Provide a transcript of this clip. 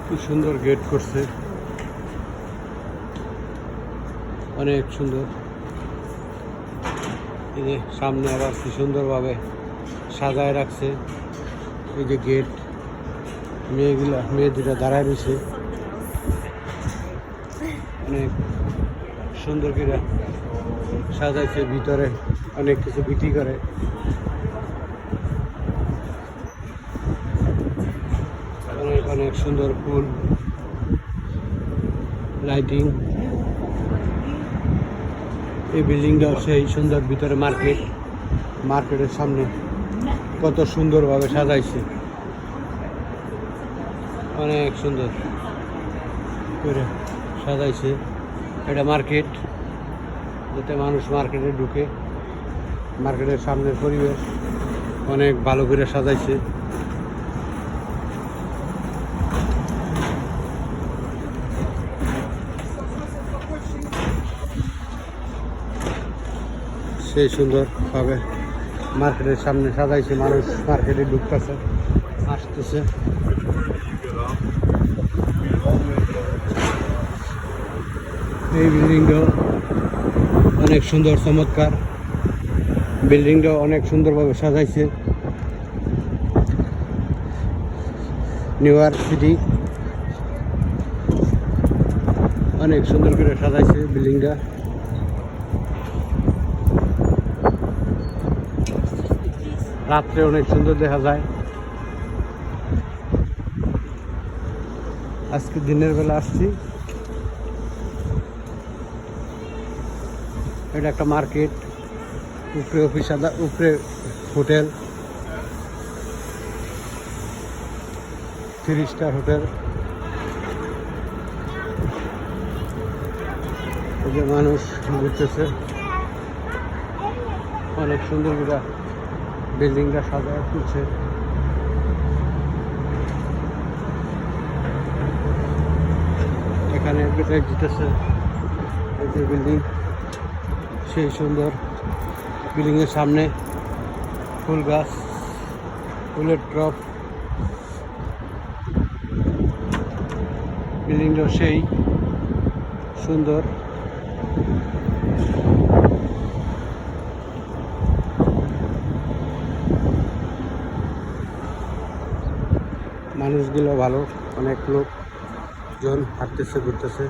কি সুন্দর গেট করছে, অনেক সুন্দর। এই যে সামনে আবার কি সুন্দরভাবে সাজায় রাখছে। এই যে গেট, মেয়ে দুটা দাঁড়ায় রয়েছে, অনেক সুন্দর করে সাজাইছে। ভিতরে অনেক কিছু বিক্রি করে। অনেক অনেক সুন্দর ফুল, লাইটিং। এই বিল্ডিংটাও সেই সুন্দর। ভিতরে মার্কেটের সামনে কত সুন্দরভাবে সাজাইছে, অনেক সুন্দর করে সাজাইছে। এটা মার্কেট, যাতে মানুষ মার্কেটে ঢুকে। মার্কেটের সামনের পরিবেশ অনেক ভালো করে সাজাইছে। সেই সুন্দরভাবে মার্কেটের সামনে সাজাইছে। মানুষ মার্কেটে ঢুকতেছে, আসতেছে। এই বিল্ডিংটাও অনেক সুন্দর, চমৎকার। বিল্ডিংটাও অনেক সুন্দরভাবে সাজাইছে। নিউ ইয়র্ক সিটি অনেক সুন্দর করে সাজাইছে বিল্ডিংটা। রাত্রে অনেক সুন্দর দেখা যায়। আজকে দিনের বেলা আসছি। এটা একটা মার্কেট, উপরে অফিস, উপরে হোটেল, 3 স্টার হোটেল। এই যে মানুষ ঘুরতেছে, অনেক সুন্দর করে বিল্ডিংটা সাজায় তুলছে। এখানে বেটাই জিতেছে। এই যে বিল্ডিং, সেই সুন্দর। বিল্ডিংয়ের সামনে ফুল গাছ, ফুলের ট্রপ। বিল্ডিংটা সেই সুন্দর। মানুষগুলো ভালো, অনেক লোকজন হাঁটতেছে, ঘুরতেছে।